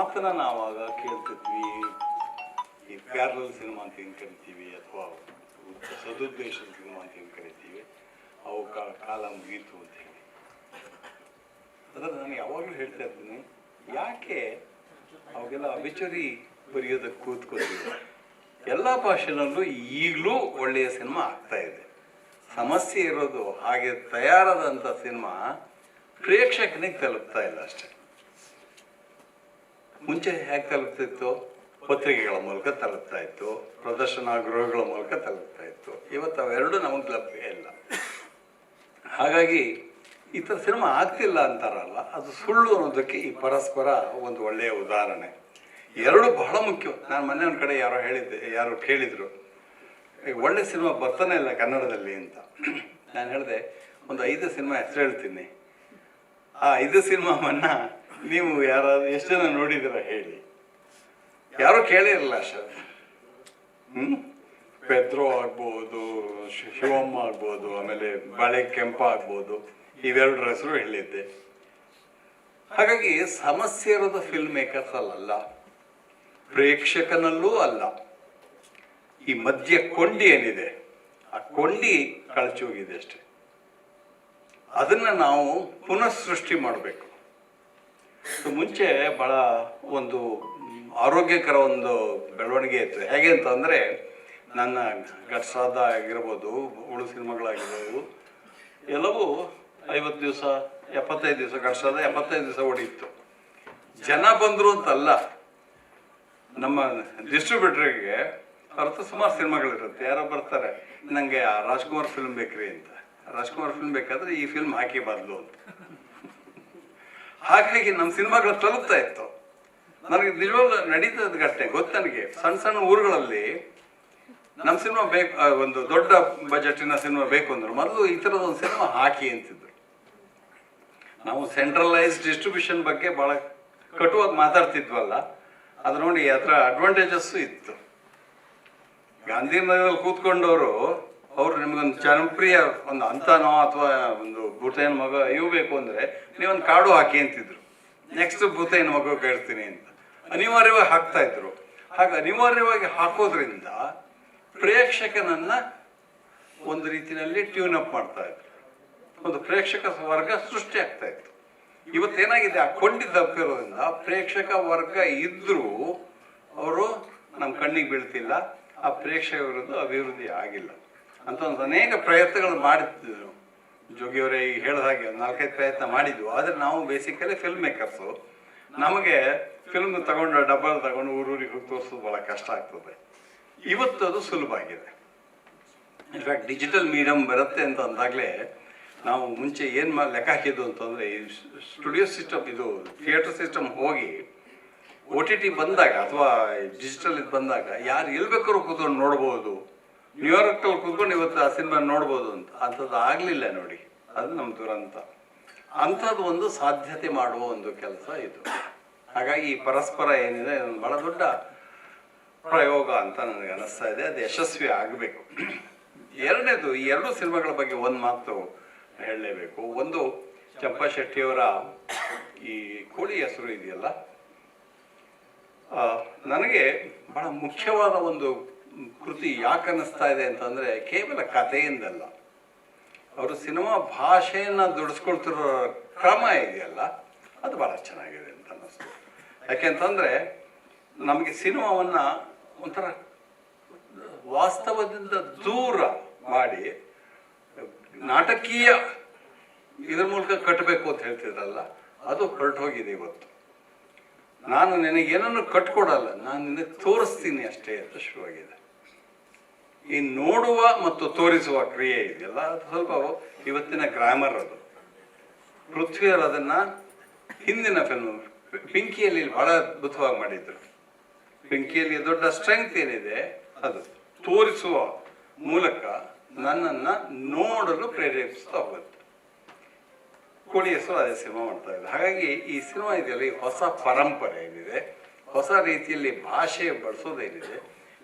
ಮಾತನ್ನ ನಾವಾಗ ಕೇಳ್ತಿದ್ವಿ. ಈ parallel cinema ಅಂತ ಏನು ಕರಿತೀವಿ ಅಥವಾ ಸದುದ್ದೇಶದ ಸಿನಿಮಾ ಅಂತ ಏನು ಕರಿತೀವಿ, ಅವು ಕಾಲ ಮುಗೀತು ಅಂತ ಹೇಳಿ. ಅದನ್ನು ನಾನು ಯಾವಾಗಲೂ ಹೇಳ್ತಾ ಇರ್ತೀನಿ, ಯಾಕೆ ಅವಾಗೆಲ್ಲ ಅಬಿಚರಿ ಬರೆಯೋದಕ್ಕೆ ಕೂತ್ಕೊತೀವಿ. ಎಲ್ಲ ಭಾಷೆನಲ್ಲೂ ಈಗಲೂ ಒಳ್ಳೆಯ ಸಿನಿಮಾ ಆಗ್ತಾ ಇದೆ. ಸಮಸ್ಯೆ ಇರೋದು ಹಾಗೆ ತಯಾರಾದಂಥ ಸಿನಿಮಾ ಪ್ರೇಕ್ಷಕನಿಗೆ ತಲುಪ್ತಾ ಇಲ್ಲ ಅಷ್ಟೇ. ಮುಂಚೆ ಹೇಗೆ ತಲುಪ್ತಿತ್ತು? ಪತ್ರಿಕೆಗಳ ಮೂಲಕ ತಲುಪ್ತಾ ಇತ್ತು, ಪ್ರದರ್ಶನ ಗೃಹಗಳ ಮೂಲಕ ತಲುಪ್ತಾ ಇತ್ತು. ಇವತ್ತು ಅವೆರಡು ನಮಗೆ ಲಭ್ಯ ಇಲ್ಲ. ಹಾಗಾಗಿ ಈ ಥರ ಸಿನಿಮಾ ಆಗ್ತಿಲ್ಲ ಅಂತಾರಲ್ಲ, ಅದು ಸುಳ್ಳು ಅನ್ನೋದಕ್ಕೆ ಈ ಪರಸ್ಪರ ಒಂದು ಒಳ್ಳೆಯ ಉದಾಹರಣೆ. ಎರಡು ಬಹಳ ಮುಖ್ಯ. ನಾನು ಮೊನ್ನೆ ಒಂದು ಕಡೆ ಯಾರೋ ಕೇಳಿದರು, ಒಳ್ಳೆ ಸಿನಿಮಾ ಬರ್ತಾನೆ ಇಲ್ಲ ಕನ್ನಡದಲ್ಲಿ ಅಂತ. ನಾನು ಹೇಳಿದೆ, ಒಂದು 5 ಸಿನಿಮಾ ಹೆಸರು ಹೇಳ್ತೀನಿ, ಆ 5 ಸಿನಿಮಾವನ್ನ ನೀವು ಯಾರಾದ್ರೂ ಎಷ್ಟು ಜನ ನೋಡಿದಿರ ಹೇಳಿ. ಯಾರೂ ಕೇಳೇ ಇರಲ್ಲ ಸರ್. ಪೆದ್ರೋ ಆಗ್ಬೋದು, ಶಿವಮ್ಮ ಆಗ್ಬೋದು, ಆಮೇಲೆ ಬಾಳೆ ಕೆಂಪ ಆಗ್ಬೋದು, ಇವೆರಡರ ಹೆಸರು ಹೇಳಿದ್ದೆ. ಹಾಗಾಗಿ ಸಮಸ್ಯೆ ಇರೋದು ಫಿಲ್ಮ್ ಮೇಕರ್ಸ್ ಅಲ್ಲ, ಪ್ರೇಕ್ಷಕನಲ್ಲೂ ಅಲ್ಲ. ಈ ಮಧ್ಯ ಕೊಂಡಿ ಏನಿದೆ, ಆ ಕೊಂಡಿ ಕಳಚೋಗಿದೆ ಅಷ್ಟೆ. ಅದನ್ನ ನಾವು ಪುನಃ ಸೃಷ್ಟಿ ಮಾಡಬೇಕು. ಮುಂಚೆ ಬಹಳ ಒಂದು ಆರೋಗ್ಯಕರ ಒಂದು ಬೆಳವಣಿಗೆ ಇತ್ತು. ಹೇಗೆ ಅಂತಂದರೆ, ನನ್ನ ಘಟ್ಸಾದ ಆಗಿರ್ಬೋದು, ಉಳು ಸಿನಿಮಾಗಳಾಗಿರ್ಬೋದು, ಎಲ್ಲವೂ 50 ದಿವಸ 75 ದಿವಸ, ಘಟ್ಸಾದ 75 ದಿವಸ ಹೊಡೀತು. ಜನ ಬಂದರು ಅಂತಲ್ಲ, ನಮ್ಮ ಡಿಸ್ಟ್ರಿಬ್ಯೂಟರ್ಗೆ ಅವ್ರ ಸುಮಾರು ಸಿನಿಮಾಗಳಿರುತ್ತೆ. ಯಾರೋ ಬರ್ತಾರೆ, ನನಗೆ ರಾಜ್ಕುಮಾರ್ ಫಿಲ್ಮ್ ಬೇಕ್ರಿ ಅಂತ. ರಾಜ್ಕುಮಾರ್ ಫಿಲ್ಮ್ ಬೇಕಾದ್ರೆ ಈ ಫಿಲ್ಮ್ ಹಾಕಿ ಬದಲು ಅಂತ. ಹಾಗಾಗಿ ನಮ್ಮ ಸಿನಿಮಾಗಳು ತಲುಪ್ತಾ ಇತ್ತು. ನನಗೆ ನಿಜವಾಗ್ಲೂ ನಡೀತದ ಘಟನೆ ಗೊತ್ತು. ನನಗೆ ಸಣ್ಣ ಸಣ್ಣ ಊರುಗಳಲ್ಲಿ ನಮ್ಮ ಸಿನಿಮಾ ಬೇಕು, ಒಂದು ದೊಡ್ಡ ಬಜೆಟಿನ ಸಿನಿಮಾ ಬೇಕು ಅಂದ್ರೆ ಮೊದಲು ಈ ಥರದ ಒಂದು ಸಿನಿಮಾ ಹಾಕಿ ಅಂತಿದ್ರು. ನಾವು ಸೆಂಟ್ರಲೈಸ್ಡ್ ಡಿಸ್ಟ್ರಿಬ್ಯೂಷನ್ ಬಗ್ಗೆ ಭಾಳ ಕಟುವಾಗಿ ಮಾತಾಡ್ತಿದ್ವಲ್ಲ, ಅದು ನೋಡಿ ಅದರ ಅಡ್ವಾಂಟೇಜಸ್ಸು ಇತ್ತು. ಗಾಂಧಿನಗರದಲ್ಲಿ ಕೂತ್ಕೊಂಡವರು ಅವರು ನಿಮ್ಗೊಂದು ಜನಪ್ರಿಯ ಒಂದು ಅಂತನೋ ಅಥವಾ ಒಂದು ಭೂತಯ್ಯನ ಮಗ ಇವು ಬೇಕು ಅಂದರೆ ನೀವೊಂದು ಕಾಡು ಹಾಕಿ ಅಂತಿದ್ರು. ನೆಕ್ಸ್ಟ್ ಭೂತಯ್ಯನ ಮಗ ಕೇಳ್ತೀನಿ ಅಂತ ಅನಿವಾರ್ಯವಾಗಿ ಹಾಕ್ತಾ ಇದ್ರು. ಹಾಗೆ ಅನಿವಾರ್ಯವಾಗಿ ಹಾಕೋದ್ರಿಂದ ಪ್ರೇಕ್ಷಕನನ್ನ ಒಂದು ರೀತಿಯಲ್ಲಿ ಟ್ಯೂನ್ ಅಪ್ ಮಾಡ್ತಾ ಇದ್ರು. ಒಂದು ಪ್ರೇಕ್ಷಕ ವರ್ಗ ಸೃಷ್ಟಿ ಆಗ್ತಾ ಇತ್ತು. ಇವತ್ತೇನಾಗಿದೆ, ಆ ಕೊಂಡಿ ತಪ್ಪಿರೋದ್ರಿಂದ ಪ್ರೇಕ್ಷಕ ವರ್ಗ ಇದ್ರೂ ಅವರು ನಮ್ಮ ಕಣ್ಣಿಗೆ ಬೀಳ್ತಿಲ್ಲ. ಆ ಪ್ರೇಕ್ಷಕ ವಿರುದ್ಧ ಅಭಿವೃದ್ಧಿ ಆಗಿಲ್ಲ ಅಂತ ಒಂದು ಅನೇಕ ಪ್ರಯತ್ನಗಳು ಮಾಡಿದ್ರು. ಜೋಗಿಯವರೇ ಈಗ ಹೇಳಿದ ಹಾಗೆ 4-5 ಪ್ರಯತ್ನ ಮಾಡಿದ್ವು. ಆದರೆ ನಾವು ಬೇಸಿಕಲಿ ಫಿಲ್ಮ್ ಮೇಕರ್ಸು. ನಮಗೆ ಫಿಲ್ಮ್ ತಗೊಂಡು ಡಬ್ಬಲ್ ತಗೊಂಡು ಊರೂರಿಗೆ ಹೋಗಿ ತೋರಿಸೋದು ಭಾಳ ಕಷ್ಟ ಆಗ್ತದೆ. ಇವತ್ತು ಅದು ಸುಲಭ ಆಗಿದೆ. ಇನ್ಫ್ಯಾಕ್ಟ್ ಡಿಜಿಟಲ್ ಮೀಡಿಯಮ್ ಬರುತ್ತೆ ಅಂತ ಅಂದಾಗಲೇ ನಾವು ಮುಂಚೆ ಏನು ಲೆಕ್ಕ ಹಾಕಿದ್ದು ಅಂತಂದರೆ, ಈ ಸ್ಟುಡಿಯೋ ಸಿಸ್ಟಮ್, ಇದು ಥಿಯೇಟರ್ ಸಿಸ್ಟಮ್ ಹೋಗಿ OTT ಬಂದಾಗ ಅಥವಾ ಡಿಜಿಟಲ್ ಇದು ಬಂದಾಗ ಯಾರು ಎಲ್ಲಿ ಬೇಕಾದ್ರೂ ಕೂತ್ಕೊಂಡು ನೋಡ್ಬೋದು. ನ್ಯೂಯಾರ್ಕಲ್ಲಿ ಕೂತ್ಕೊಂಡು ಇವತ್ತು ಆ ಸಿನಿಮಾ ನೋಡ್ಬೋದು ಅಂತ. ಅಂಥದ್ದು ಆಗಲಿಲ್ಲ ನೋಡಿ, ಅದು ನಮ್ಮ ದುರಂತ. ಅಂಥದ್ದು ಒಂದು ಸಾಧ್ಯತೆ ಮಾಡುವ ಒಂದು ಕೆಲಸ ಇದು. ಹಾಗಾಗಿ ಈ ಪರಸ್ಪರ ಏನಿದೆ ಒಂದು ಭಾಳ ದೊಡ್ಡ ಪ್ರಯೋಗ ಅಂತ ನನಗೆ ಅನ್ನಿಸ್ತಾ ಇದೆ. ಅದು ಯಶಸ್ವಿ ಆಗಬೇಕು. ಎರಡನೇದು, ಈ 2 ಸಿನಿಮಾಗಳ ಬಗ್ಗೆ ಒಂದು ಮಾತು ಹೇಳಲೇಬೇಕು. ಒಂದು, ಚಂಪಾ ಶೆಟ್ಟಿಯವರ ಈ ಕೋಳಿ ಹೆಸರು ಇದೆಯಲ್ಲ, ನನಗೆ ಬಹಳ ಮುಖ್ಯವಾದ ಒಂದು ಕೃತಿ. ಯಾಕೆ ಅನ್ನಿಸ್ತಾ ಇದೆ ಅಂತಂದರೆ, ಕೇವಲ ಕಥೆಯಿಂದಲ್ಲ, ಅವರು ಸಿನಿಮಾ ಭಾಷೆಯನ್ನು ದುಡಿಸ್ಕೊಳ್ತಿರೋ ಕ್ರಮ ಇದೆಯಲ್ಲ, ಅದು ಭಾಳ ಚೆನ್ನಾಗಿದೆ ಅಂತ ಅನ್ನಿಸ್ತು. ಯಾಕೆಂತಂದರೆ ನಮಗೆ ಸಿನಿಮಾವನ್ನು ಒಂಥರ ವಾಸ್ತವದಿಂದ ದೂರ ಮಾಡಿ ನಾಟಕೀಯ ಇದ್ರ ಮೂಲಕ ಕಟ್ಟಬೇಕು ಅಂತ ಹೇಳ್ತಿದ್ರಲ್ಲ, ಅದು ಹೊರಟೋಗಿದೆ ಇವತ್ತು. ನಾನು ನಿನಗೇನನ್ನು ಕಟ್ಕೊಡಲ್ಲ, ನಾನು ನಿನಗೆ ತೋರಿಸ್ತೀನಿ ಅಷ್ಟೇ ಅಂತ ಶುರುವಾಗಿದೆ. ಈ ನೋಡುವ ಮತ್ತು ತೋರಿಸುವ ಕ್ರಿಯೆ ಇದೆಯಲ್ಲ, ಅದು ಸ್ವಲ್ಪ ಇವತ್ತಿನ ಗ್ರಾಮರ್. ಅದು ಪೃಥ್ವಿಯವರು ಅದನ್ನು ಹಿಂದಿನ ಫಿಲ್ಮ್ ಪಿಂಕಿಯಲ್ಲಿ ಬಹಳ ಅದ್ಭುತವಾಗಿ ಮಾಡಿದ್ರು. ಪಿಂಕಿಯಲ್ಲಿ ದೊಡ್ಡ ಸ್ಟ್ರೆಂಗ್ತ್ ಏನಿದೆ, ಅದು ತೋರಿಸುವ ಮೂಲಕ ನನ್ನನ್ನು ನೋಡಲು ಪ್ರೇರೇಪಿಸ್ತಾ ಹೋಗುತ್ತೆ. ಕೋಳಿ ಹೆಸರು ಅದೇ ಸಿನಿಮಾ ಮಾಡ್ತಾ ಇದೆ. ಹಾಗಾಗಿ ಈ ಸಿನಿಮಾ ಇದೆಯಲ್ಲ, ಈ ಹೊಸ ಪರಂಪರೆ ಏನಿದೆ, ಹೊಸ ರೀತಿಯಲ್ಲಿ ಭಾಷೆ ಬಳಸೋದೇನಿದೆ,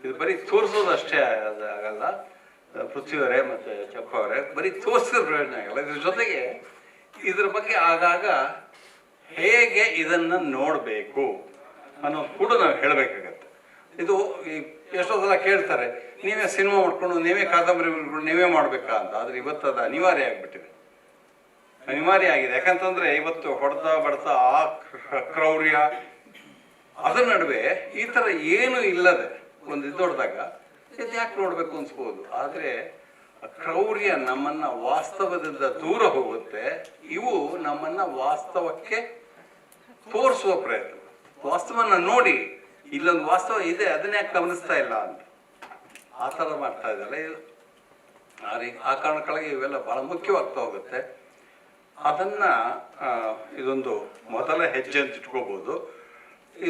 ಇದು ಬರೀ ತೋರಿಸೋದಷ್ಟೇ ಆಗಲ್ಲ. ಪೃಥ್ವಿಯವರೇ ಮತ್ತು ಚಪ್ಪ ಅವರೇ ಬರೀ ತೋರಿಸಿದ್ರೆ ಪ್ರಯೋಜನ ಆಗಲ್ಲ. ಇದ್ರ ಜೊತೆಗೆ ಇದ್ರ ಬಗ್ಗೆ ಆಗಾಗ ಹೇಗೆ ಇದನ್ನು ನೋಡಬೇಕು, ಅನ್ನೋದು ಕೂಡ ನಾವು ಹೇಳಬೇಕಾಗತ್ತೆ. ಇದು ಈ ಎಷ್ಟೋ ಸಲ ಕೇಳ್ತಾರೆ, ನೀವೇ ಸಿನಿಮಾ ಮಾಡ್ಕೊಂಡು ನೀವೇ ಕಾದಂಬರಿ ಬರ್ಕೊಂಡು ನೀವೇ ಮಾಡಬೇಕಾ ಅಂತ. ಆದರೆ ಇವತ್ತು ಅದು ಅನಿವಾರ್ಯ ಆಗಿಬಿಟ್ಟಿದೆ, ಅನಿವಾರ್ಯ ಆಗಿದೆ. ಯಾಕಂತಂದರೆ ಇವತ್ತು ಹೊಡೆತ ಬಡ್ತ ಆ ಕ್ರೌರ್ಯ ಅದರ ನಡುವೆ ಈ ಥರ ಏನು ಇಲ್ಲದೆ ಒಂದು ಇದ್ದೊಡ್ದಾಗ ಇದು ಯಾಕೆ ನೋಡಬೇಕು ಅನ್ಸ್ಬೋದು. ಆದರೆ ಕ್ರೌರ್ಯ ನಮ್ಮನ್ನು ವಾಸ್ತವದಿಂದ ದೂರ ಹೋಗುತ್ತೆ, ಇವು ನಮ್ಮನ್ನು ವಾಸ್ತವಕ್ಕೆ ತೋರಿಸುವ ಪ್ರಯತ್ನ. ವಾಸ್ತವನ ನೋಡಿ ಇಲ್ಲೊಂದು ವಾಸ್ತವ ಇದೆ, ಅದನ್ನ ಯಾಕೆ ಗಮನಿಸ್ತಾ ಇಲ್ಲ ಅಂತ ಆ ಥರ ಮಾಡ್ತಾ ಇದ್ದಾರೆ. ಆ ಕಾರಣಕ್ಕಾಗಿ ಇವೆಲ್ಲ ಭಾಳ ಮುಖ್ಯವಾಗ್ತಾ ಹೋಗುತ್ತೆ. ಅದನ್ನು ಇದೊಂದು ಮೊದಲ ಹೆಜ್ಜೆ ಅಂತ ಇಟ್ಕೋಬೋದು.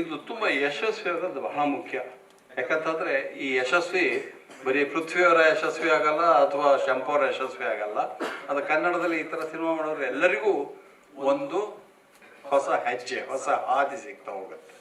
ಇದು ತುಂಬ ಯಶಸ್ವಿ ಆಗೋದು ಬಹಳ ಮುಖ್ಯ. ಯಾಕಂತಂದರೆ ಈ ಯಶಸ್ವಿ ಬರೀ ಪೃಥ್ವಿಯವರ ಯಶಸ್ವಿ ಆಗಲ್ಲ ಅಥವಾ ಶಂಪವರ ಯಶಸ್ವಿ ಆಗಲ್ಲ. ಅದು ಕನ್ನಡದಲ್ಲಿ ಈ ಥರ ಸಿನಿಮಾ ಮಾಡೋರು ಎಲ್ಲರಿಗೂ ಒಂದು ಹೊಸ ಹೆಜ್ಜೆ, ಹೊಸ ಹಾದಿ ಸಿಗ್ತಾ ಹೋಗುತ್ತೆ.